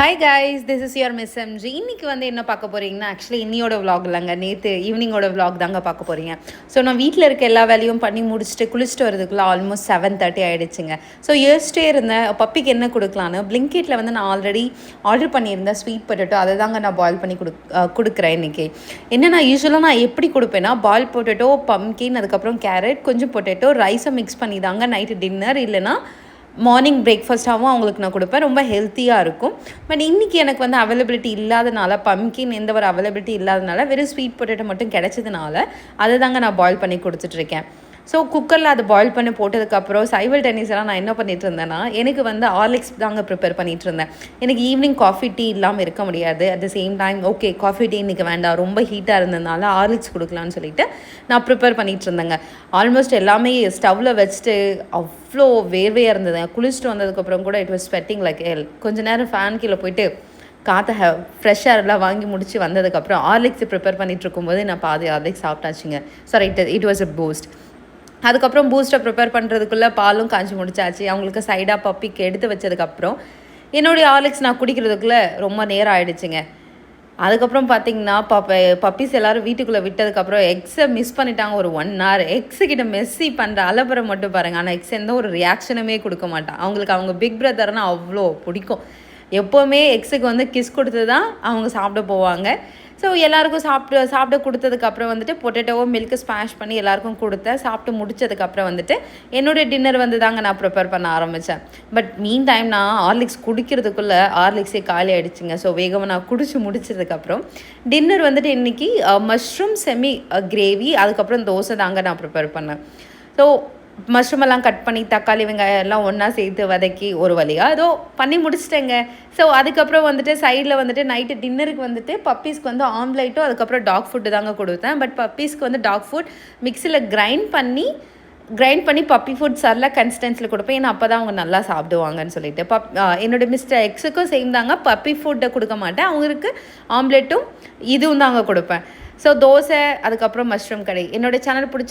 Hi guys, this is your miss MG. இன்றைக்கி வந்து என்ன பார்க்க போகிறீங்கன்னா, ஆக்சுவலி இன்னியோட விலாக் இல்லைங்க, நேற்று ஈவினிங்கோட விலாக் தாங்க பார்க்க போகிறீங்க. ஸோ நான் வீட்டில் இருக்க எல்லா வேலையும் பண்ணி முடிச்சுட்டு குளிச்சுட்டு வரதுக்குள்ளே ஆல்மோஸ்ட் 7:30 ஆகிடுச்சுங்க. ஸோ யோசிச்சிட்டே இருந்தேன் பப்பிக்கு என்ன கொடுக்கலான்னு. பிளிங்கிட்டில் வந்து நான் ஆல்ரெடி ஆர்டர் பண்ணியிருந்தேன் ஸ்வீட் பொட்டேட்டோ, அதை தாங்க நான் பாயில் பண்ணி கொடுக்குறேன் இன்றைக்கி. என்னென்னா யூஸ்வலாக நான் எப்படி கொடுப்பேன்னா, பாயில் பொட்டேட்டோ, பம்கின், அதுக்கப்புறம் கேரட், கொஞ்சம் பொட்டேட்டோ, ரைஸை மிக்ஸ் பண்ணி தாங்க நைட்டு டின்னர் இல்லைனா மார்னிங் பிரேக்ஃபாஸ்ட்டாகவும் அவங்களுக்கு நான் கொடுப்பேன். ரொம்ப ஹெல்த்தியாக இருக்கும். பட் இன்றைக்கி எனக்கு வந்து அவைலபிலிட்டி இல்லாதனால, பம்கின் எந்த ஒரு அவைலபிலிட்டி இல்லாதனால, வெறும் ஸ்வீட் பொட்டேட்டோ மட்டும் கிடச்சதுனால அதை தாங்க நான் பாயில் பண்ணி கொடுத்துட்ருக்கேன். ஸோ குக்கரில் அது பாயில் பண்ணி போட்டதுக்கப்புறம் சைமல்டேனியஸாக நான் என்ன பண்ணிகிட்டு இருந்தேன்னா, எனக்கு வந்து ஹார்லிக்ஸ் தாங்க ப்ரிப்பேர் பண்ணிகிட்டு இருந்தேன். எனக்கு ஈவினிங் காஃபி டீ இல்லாமல் இருக்க முடியாது. At the same time okay coffee tea இன்றைக்கி வேண்டாம், ரொம்ப ஹீட்டாக இருந்ததுனால ஹார்லிக்ஸ் கொடுக்கலான்னு சொல்லிட்டு நான் ப்ரிப்பேர் பண்ணிகிட்டு இருந்தேங்க. ஆல்மோஸ்ட் எல்லாமே ஸ்டவ்வில் வச்சுட்டு அவ்வளோ வேர்வையாக இருந்தது. குளிச்சுட்டு வந்ததுக்கப்புறம் கூட it was sweating like hell. கொஞ்சம் நேரம் ஃபேன் கீழே போயிட்டு காற்றை ஃப்ரெஷ் ஏர்லாம் வாங்கி முடிச்சு வந்ததுக்கப்புறம் ஹார்லிக்ஸ் ப்ரிப்பேர் பண்ணிகிட்டு இருக்கும்போது நான் பாதி ஹார்லிக்ஸ் சாப்பிட்டாச்சுங்க. Sorry, it was a Boost. அதுக்கப்புறம் பூஸ்ட்டை ப்ரிப்பேர் பண்ணுறதுக்குள்ளே பாலும் காய்ச்சி முடிச்சாச்சு. அவங்களுக்கு சைடாக பப்பிக்கு எடுத்து வச்சதுக்கப்புறம் என்னுடைய ஹார்லிக்ஸ் நான் குடிக்கிறதுக்குள்ளே ரொம்ப நேரம் ஆகிடுச்சுங்க. அதுக்கப்புறம் பார்த்திங்கன்னா பப்பீஸ் எல்லோரும் வீட்டுக்குள்ளே விட்டதுக்கப்புறம் எக்ஸை மிஸ் பண்ணிட்டாங்க ஒரு 1 hour. எக்ஸுக்கிட்ட மெஸ்ஸி பண்ணுற அலப்பறம் மட்டும் பாருங்கள். ஆனால் எக்ஸ் எந்த ஒரு ரியாக்ஷனுமே கொடுக்க மாட்டான். அவங்களுக்கு அவங்க பிக் பிரதர்னால் அவ்வளோ பிடிக்கும். எப்போவுமே எக்ஸுக்கு வந்து கிஸ் கொடுத்து தான் அவங்க சாப்பிட போவாங்க. ஸோ எல்லாேருக்கும் சாப்பிட கொடுத்ததுக்கப்புறம் வந்துட்டு பொட்டேட்டோவோ மில்க்கு ஸ்மாஷ் பண்ணி எல்லாேருக்கும் கொடுத்தேன். சாப்பிட்டு முடித்ததுக்கப்புறம் வந்துட்டு என்னுடைய டின்னர் வந்து தாங்க நான் ப்ரிப்பேர் பண்ண ஆரம்பித்தேன். பட் மீன் டைம் நான் ஹார்லிக்ஸ் குடிக்கிறதுக்குள்ளே ஹார்லிக்ஸே காலி ஆகிடுச்சிங்க. ஸோ வேகமாக நான் குடிச்சு முடிச்சதுக்கப்புறம் டின்னர் வந்துட்டு இன்றைக்கி மஷ்ரூம் செமி கிரேவி, அதுக்கப்புறம் தோசை தாங்க நான் ப்ரிப்பேர் பண்ணேன். ஸோ மஷ்ரூம் எல்லாம் கட் பண்ணி தக்காளி வெங்காயம் எல்லாம் ஒன்றா சேர்த்து வதக்கி ஒரு வழியாக ஏதோ பண்ணி முடிச்சிட்டேங்க. ஸோ அதுக்கப்புறம் வந்துட்டு சைடில் வந்துட்டு நைட்டு டின்னருக்கு வந்துட்டு பப்பீஸ்க்கு வந்து ஆம்லேட்டோ அதுக்கப்புறம் டாக் ஃபுட்டு தாங்க கொடுத்தேன். பட் பப்பீஸ்க்கு வந்து டாக் ஃபுட் மிக்சியில் கிரைண்ட் பண்ணி பப்பி ஃபுட் சரில கன்சிஸ்டன்சியில் கொடுப்பேன். ஏன்னா அப்போ தான் அவங்க நல்லா சாப்பிடுவாங்கன்னு சொல்லிட்டு என்னோடய மிஸ்டர் எக்ஸுக்கும் சேம் தாங்க. பப்பி ஃபுட்டை கொடுக்க மாட்டேன், அவங்களுக்கு ஆம்லேட்டும் இதுவும் தாங்க கொடுப்பேன். ஸோ தோசை, அதுக்கப்புறம் மஷ்ரூம் கறி. என்னோடய சேனல் பிடிச்சி